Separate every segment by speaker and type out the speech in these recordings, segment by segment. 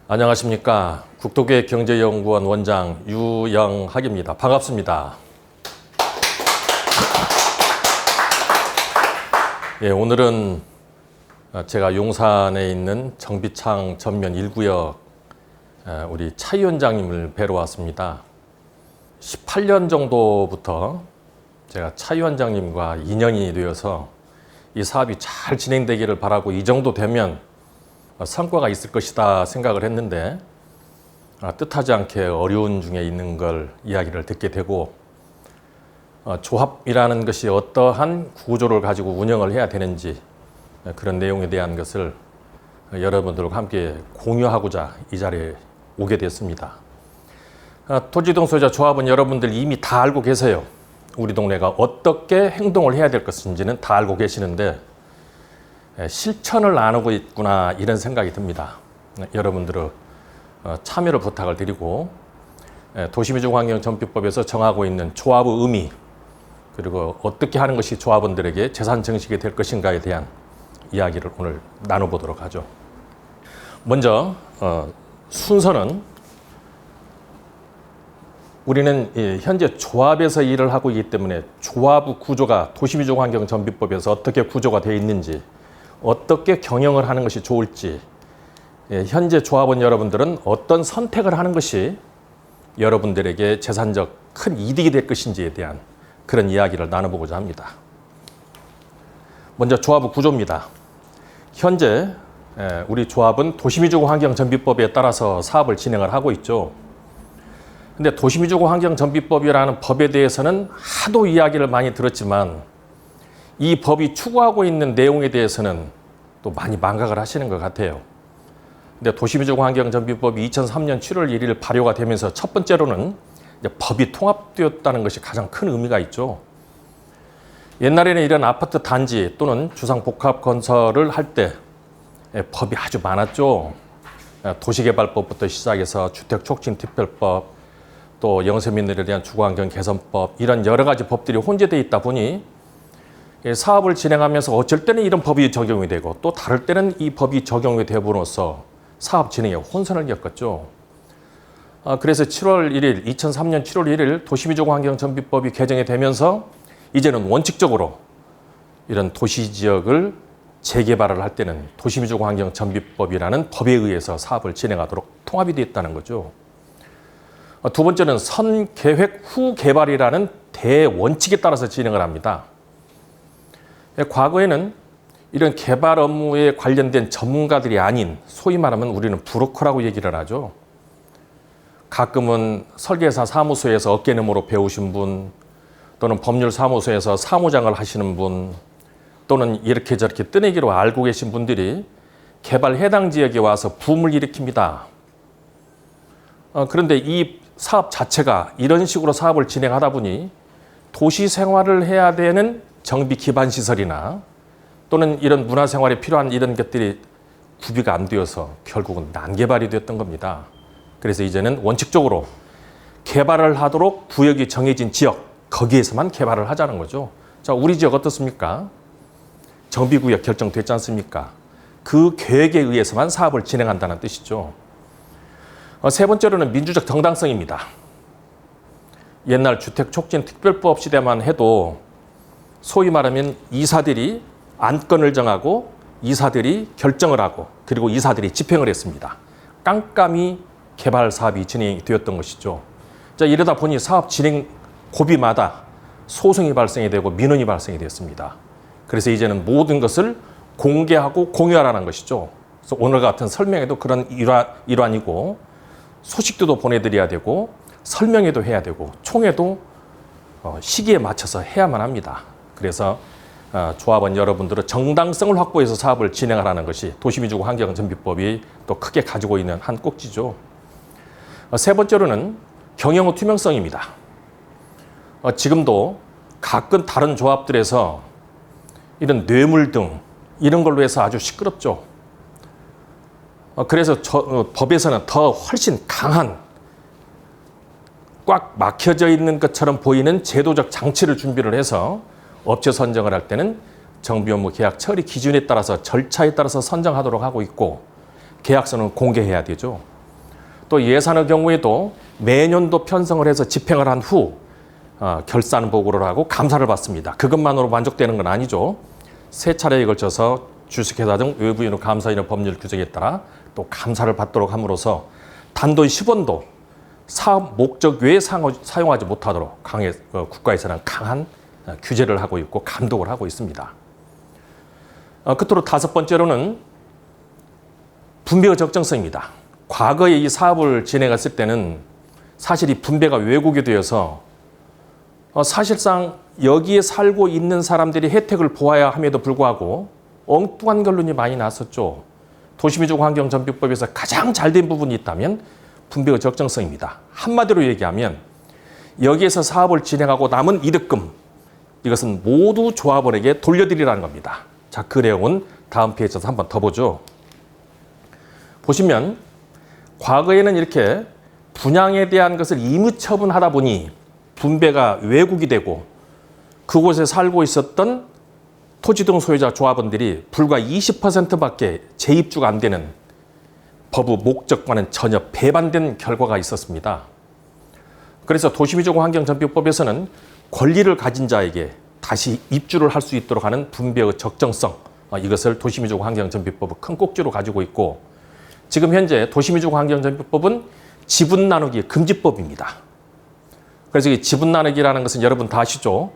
Speaker 1: 안녕하십니까. 국토계획경제연구원 원장 유영학입니다. 반갑습니다. 예, 오늘은 제가 용산에 있는 정비창 전면 1구역 우리 차 위원장님을 뵈러 왔습니다. 18년 정도부터 제가 차 위원장님과 인연이 되어서 이 사업이 잘 진행되기를 바라고 이 정도 되면 성과가 있을 것이다 생각을 했는데 뜻하지 않게 어려운 중에 있는 걸 이야기를 듣게 되고 조합이라는 것이 어떠한 구조를 가지고 운영을 해야 되는지 그런 내용에 대한 것을 여러분들과 함께 공유하고자 이 자리에 오게 됐습니다. 토지동 소유자 조합은 여러분들 이미 다 알고 계세요. 우리 동네가 어떻게 행동을 해야 될 것인지는 다 알고 계시는데 실천을 안 하고 있구나 이런 생각이 듭니다. 여러분들의 참여를 부탁을 드리고 도시미주환경정비법에서 정하고 있는 조합의 의미 그리고 어떻게 하는 것이 조합원들에게 재산 증식이 될 것인가에 대한 이야기를 오늘 나눠보도록 하죠. 먼저 순서는 우리는 현재 조합에서 일을 하고 있기 때문에 조합의 구조가 도시미주환경정비법에서 어떻게 구조가 되어 있는지 어떻게 경영을 하는 것이 좋을지 현재 조합원 여러분들은 어떤 선택을 하는 것이 여러분들에게 재산적 큰 이득이 될 것인지에 대한 그런 이야기를 나눠보고자 합니다. 먼저 조합의 구조입니다. 현재 우리 조합은 도시미주환경정비법에 따라서 사업을 진행을 하고 있죠. 근데 도시미주환경정비법이라는 법에 대해서는 하도 이야기를 많이 들었지만 이 법이 추구하고 있는 내용에 대해서는 또 많이 망각을 하시는 것 같아요. 근데 도시미주환경정비법이 2003년 7월 1일 발효가 되면서 첫 번째로는 이제 법이 통합되었다는 것이 가장 큰 의미가 있죠. 옛날에는 이런 아파트 단지 또는 주상복합 건설을 할 때 법이 아주 많았죠. 도시개발법부터 시작해서 주택촉진특별법 또 영세민들에 대한 주거환경 개선법 이런 여러 가지 법들이 혼재되어 있다 보니 사업을 진행하면서 어쩔 때는 이런 법이 적용이 되고 또 다를 때는 이 법이 적용이 되므로써 사업 진행에 혼선을 겪었죠. 그래서 2003년 7월 1일 도시미주환경정비법이 개정이 되면서 이제는 원칙적으로 이런 도시지역을 재개발을 할 때는 도시미주환경정비법이라는 법에 의해서 사업을 진행하도록 통합이 되었다는 거죠. 두 번째는 선계획 후 개발이라는 대원칙에 따라서 진행을 합니다. 과거에는 이런 개발 업무에 관련된 전문가들이 아닌 소위 말하면 우리는 브로커라고 얘기를 하죠. 가끔은 설계사 사무소에서 어깨너머로 배우신 분 또는 법률사무소에서 사무장을 하시는 분 또는 이렇게 저렇게 뜨내기로 알고 계신 분들이 개발 해당 지역에 와서 붐을 일으킵니다. 그런데 이 사업 자체가 이런 식으로 사업을 진행하다 보니 도시 생활을 해야 되는 정비 기반 시설이나 또는 이런 문화생활에 필요한 이런 것들이 구비가 안 되어서 결국은 난개발이 되었던 겁니다. 그래서 이제는 원칙적으로 개발을 하도록 구역이 정해진 지역 거기에서만 개발을 하자는 거죠. 자, 우리 지역 어떻습니까? 정비구역 결정됐지 않습니까? 그 계획에 의해서만 사업을 진행한다는 뜻이죠. 세 번째로는 민주적 정당성입니다. 옛날 주택촉진특별법 시대만 해도 소위 말하면 이사들이 안건을 정하고 이사들이 결정을 하고 그리고 이사들이 집행을 했습니다. 깜깜이 개발 사업이 진행이 되었던 것이죠. 자, 이러다 보니 사업 진행 고비마다 소송이 발생이 되고 민원이 발생이 됐습니다. 그래서 이제는 모든 것을 공개하고 공유하라는 것이죠. 그래서 오늘 같은 설명회도 그런 일환이고 소식도 보내드려야 되고 설명회도 해야 되고 총회도 시기에 맞춰서 해야만 합니다. 그래서 조합원 여러분들은 정당성을 확보해서 사업을 진행하라는 것이 도시미주환경정비법이 또 크게 가지고 있는 한 꼭지죠. 세 번째로는 경영의 투명성입니다. 지금도 가끔 다른 조합들에서 이런 뇌물 등 이런 걸로 해서 아주 시끄럽죠. 그래서 법에서는 더 훨씬 강한 꽉 막혀져 있는 것처럼 보이는 제도적 장치를 준비를 해서 업체 선정을 할 때는 정비업무 계약 처리 기준에 따라서 절차에 따라서 선정하도록 하고 있고 계약서는 공개해야 되죠. 또 예산의 경우에도 매년도 편성을 해서 집행을 한 후 결산 보고를 하고 감사를 받습니다. 그것만으로 만족되는 건 아니죠. 세 차례에 걸쳐서 주식회사 등 외부인의 감사인의 법률 규정에 따라 또 감사를 받도록 함으로써 단돈 10원도 사업 목적 외에 사용하지 못하도록 국가에서는 강한 규제를 하고 있고 감독을 하고 있습니다. 끝으로 다섯 번째로는 분배의 적정성입니다. 과거에 이 사업을 진행했을 때는 사실 이 분배가 왜곡이 되어서 사실상 여기에 살고 있는 사람들이 혜택을 보아야 함에도 불구하고 엉뚱한 결론이 많이 났었죠. 도시민주공 환경전비법에서 가장 잘된 부분이 있다면 분배의 적정성입니다. 한마디로 얘기하면 여기에서 사업을 진행하고 남은 이득금, 이것은 모두 조합원에게 돌려드리라는 겁니다. 자, 그 내용은 다음 페이지에서 한번 더 보죠. 보시면 과거에는 이렇게 분양에 대한 것을 임의처분하다 보니 분배가 왜곡이 되고 그곳에 살고 있었던 토지 등 소유자 조합원들이 불과 20%밖에 재입주가 안 되는 법의 목적과는 전혀 배반된 결과가 있었습니다. 그래서 도시민주공 환경전비법에서는 권리를 가진 자에게 다시 입주를 할 수 있도록 하는 분배의 적정성, 이것을 도시민주공 환경전비법의 큰 꼭지로 가지고 있고, 지금 현재 도시민주공 환경전비법은 지분 나누기 금지법입니다. 그래서 이 지분 나누기라는 것은 여러분 다 아시죠?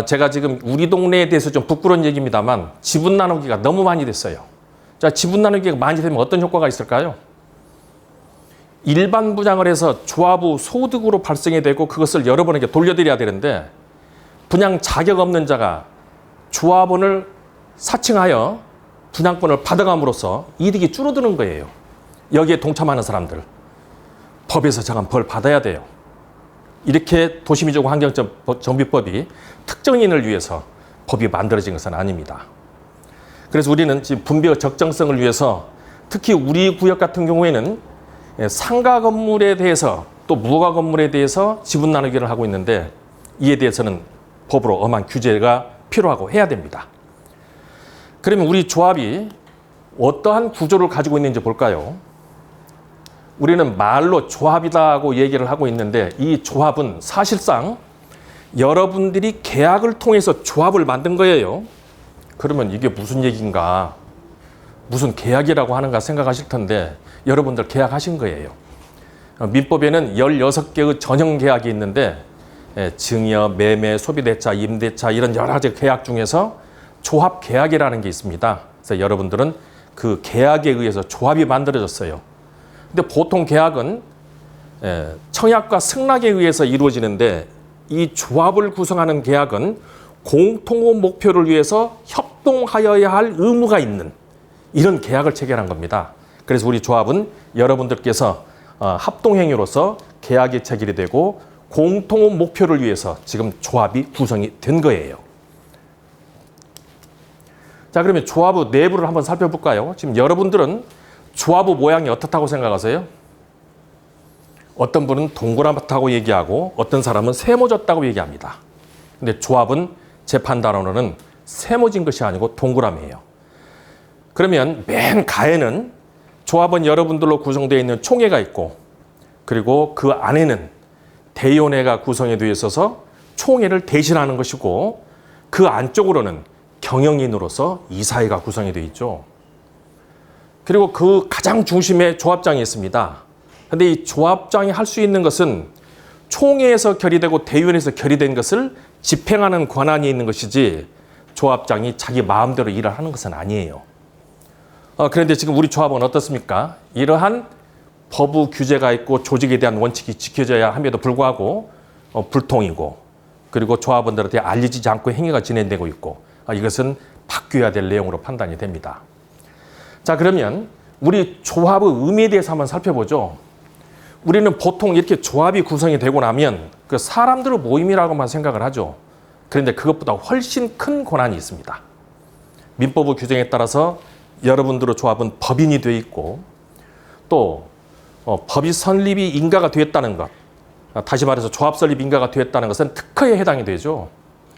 Speaker 1: 제가 지금 우리 동네에 대해서 좀 부끄러운 얘기입니다만 지분 나누기가 너무 많이 됐어요. 자, 지분 나누기가 많이 되면 어떤 효과가 있을까요? 일반 분양을 해서 조합의 소득으로 발생이 되고 그것을 여러분에게 돌려드려야 되는데 분양 자격 없는 자가 조합원을 사칭하여 분양권을 받아감으로써 이득이 줄어드는 거예요. 여기에 동참하는 사람들. 법에서 정한 벌 받아야 돼요. 이렇게 도시민주공 환경전비법이 특정인을 위해서 법이 만들어진 것은 아닙니다. 그래서 우리는 지금 분배의 적정성을 위해서 특히 우리 구역 같은 경우에는 상가 건물에 대해서 또 무허가 건물에 대해서 지분 나누기를 하고 있는데 이에 대해서는 법으로 엄한 규제가 필요하고 해야 됩니다. 그러면 우리 조합이 어떠한 구조를 가지고 있는지 볼까요? 우리는 말로 조합이다고 얘기를 하고 있는데 이 조합은 사실상 여러분들이 계약을 통해서 조합을 만든 거예요. 그러면 이게 무슨 얘기인가? 무슨 계약이라고 하는가 생각하실 텐데 여러분들 계약하신 거예요. 민법에는 16개의 전형 계약이 있는데 증여, 매매, 소비대차, 임대차 이런 여러 가지 계약 중에서 조합 계약이라는 게 있습니다. 그래서 여러분들은 그 계약에 의해서 조합이 만들어졌어요. 근데 보통 계약은 청약과 승낙에 의해서 이루어지는데 이 조합을 구성하는 계약은 공통의 목표를 위해서 협동하여야 할 의무가 있는 이런 계약을 체결한 겁니다. 그래서 우리 조합은 여러분들께서 합동행위로서 계약이 체결이 되고 공통의 목표를 위해서 지금 조합이 구성이 된 거예요. 자, 그러면 조합의 내부를 한번 살펴볼까요? 지금 여러분들은 조합의 모양이 어떻다고 생각하세요? 어떤 분은 동그랗다고 얘기하고 어떤 사람은 세모졌다고 얘기합니다. 근데 조합은 제 판단으로는 세모진 것이 아니고 동그라미예요. 그러면 맨 가에는 조합은 여러분들로 구성되어 있는 총회가 있고 그리고 그 안에는 대의원회가 구성이 되어 있어서 총회를 대신하는 것이고 그 안쪽으로는 경영인으로서 이사회가 구성이 되어 있죠. 그리고 그 가장 중심에 조합장이 있습니다. 그런데 이 조합장이 할 수 있는 것은 총회에서 결의되고 대의원에서 결의된 것을 집행하는 권한이 있는 것이지 조합장이 자기 마음대로 일을 하는 것은 아니에요. 그런데 지금 우리 조합은 어떻습니까? 이러한 법의 규제가 있고 조직에 대한 원칙이 지켜져야 함에도 불구하고 불통이고 그리고 조합원들한테 알려지지 않고 행위가 진행되고 있고 이것은 바뀌어야 될 내용으로 판단이 됩니다. 자, 그러면 우리 조합의 의미에 대해서 한번 살펴보죠. 우리는 보통 이렇게 조합이 구성이 되고 나면 그 사람들의 모임이라고만 생각을 하죠. 그런데 그것보다 훨씬 큰 권한이 있습니다. 민법의 규정에 따라서 여러분들의 조합은 법인이 되어 있고 또 법이 설립이 인가가 되었다는 것, 다시 말해서 조합 설립 인가가 되었다는 것은 특허에 해당이 되죠.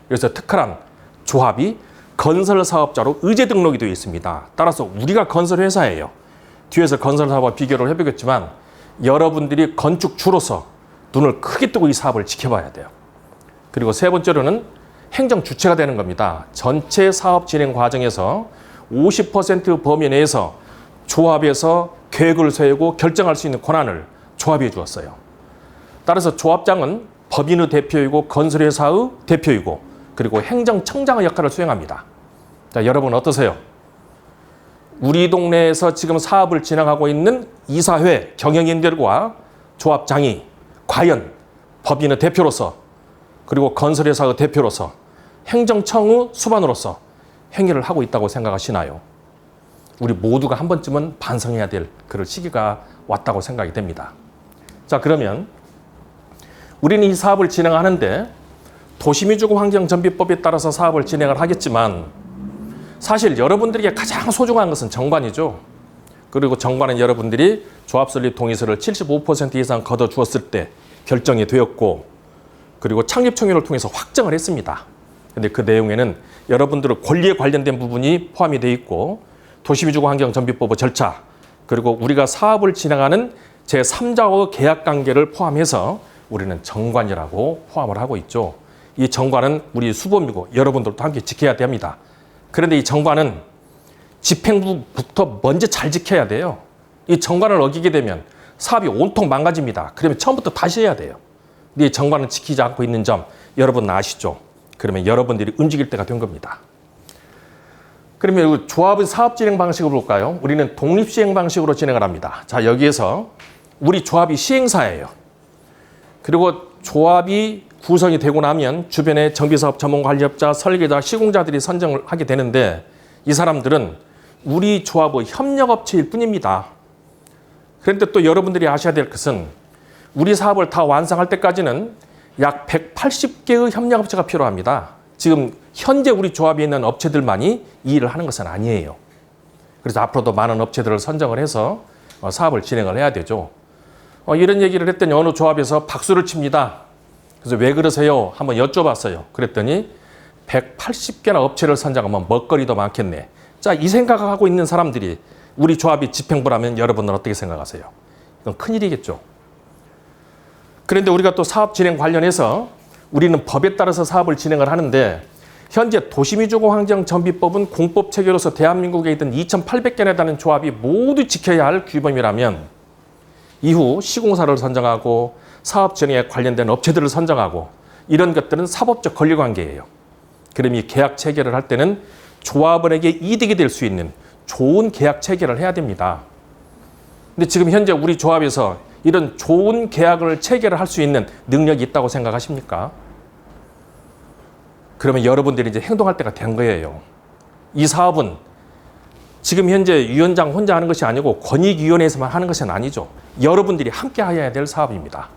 Speaker 1: 그래서 특허란 조합이 건설 사업자로 의제 등록이 되어 있습니다. 따라서 우리가 건설 회사예요. 뒤에서 건설 사업과 비교를 해보겠지만 여러분들이 건축주로서 눈을 크게 뜨고 이 사업을 지켜봐야 돼요. 그리고 세 번째로는 행정 주체가 되는 겁니다. 전체 사업 진행 과정에서 50% 범위 내에서 조합에서 계획을 세우고 결정할 수 있는 권한을 조합에 주었어요. 따라서 조합장은 법인의 대표이고 건설회사의 대표이고 그리고 행정청장의 역할을 수행합니다. 자, 여러분 어떠세요? 우리 동네에서 지금 사업을 진행하고 있는 이사회 경영인들과 조합장이 과연 법인의 대표로서 그리고 건설회사의 대표로서 행정청의 수반으로서 행위를 하고 있다고 생각하시나요? 우리 모두가 한 번쯤은 반성해야 될 그런 시기가 왔다고 생각이 됩니다. 자, 그러면 우리는 이 사업을 진행하는데 도시민주구 환경정비법에 따라서 사업을 진행을 하겠지만 사실 여러분들에게 가장 소중한 것은 정관이죠. 그리고 정관은 여러분들이 조합 설립 동의서를 75% 이상 거둬주었을 때 결정이 되었고 그리고 창립청의를 통해서 확정을 했습니다. 근데 그 내용에는 여러분들의 권리에 관련된 부분이 포함이 되어 있고 도시민주구 환경정비법의 절차 그리고 우리가 사업을 진행하는 제3자와의 계약관계를 포함해서 우리는 정관이라고 포함을 하고 있죠. 이 정관은 우리 수범이고 여러분들도 함께 지켜야 됩니다. 그런데 이 정관은 집행부부터 먼저 잘 지켜야 돼요. 이 정관을 어기게 되면 사업이 온통 망가집니다. 그러면 처음부터 다시 해야 돼요. 근데 이 정관을 지키지 않고 있는 점 여러분 아시죠? 그러면 여러분들이 움직일 때가 된 겁니다. 그러면 조합의 사업 진행 방식을 볼까요? 우리는 독립 시행 방식으로 진행을 합니다. 자, 여기에서 우리 조합이 시행사예요. 그리고 조합이 구성이 되고 나면 주변에 정비사업 전문관리업자, 설계자, 시공자들이 선정을 하게 되는데 이 사람들은 우리 조합의 협력업체일 뿐입니다. 그런데 또 여러분들이 아셔야 될 것은 우리 사업을 다 완성할 때까지는 약 180개의 협력업체가 필요합니다. 지금 현재 우리 조합에 있는 업체들만이 이 일을 하는 것은 아니에요. 그래서 앞으로도 많은 업체들을 선정을 해서 사업을 진행을 해야 되죠. 이런 얘기를 했더니 어느 조합에서 박수를 칩니다. 그래서 왜 그러세요? 한번 여쭤봤어요. 그랬더니 180개나 업체를 선정하면 먹거리도 많겠네. 자, 이 생각을 하고 있는 사람들이 우리 조합이 집행부라면 여러분은 어떻게 생각하세요? 이건 큰일이겠죠. 그런데 우리가 또 사업 진행 관련해서 우리는 법에 따라서 사업을 진행을 하는데 현재 도시민주구 환경정비법은 공법 체계로서 대한민국에 있던 2,800개나 되는 조합이 모두 지켜야 할 규범이라면 이후 시공사를 선정하고 사업 진행에 관련된 업체들을 선정하고 이런 것들은 사법적 권리관계예요. 그럼 이 계약 체결을 할 때는 조합원에게 이득이 될 수 있는 좋은 계약 체결을 해야 됩니다. 근데 지금 현재 우리 조합에서 이런 좋은 계약을 체결을 할 수 있는 능력이 있다고 생각하십니까? 그러면 여러분들이 이제 행동할 때가 된 거예요. 이 사업은 지금 현재 위원장 혼자 하는 것이 아니고 권익위원회에서만 하는 것은 아니죠. 여러분들이 함께 해야 될 사업입니다.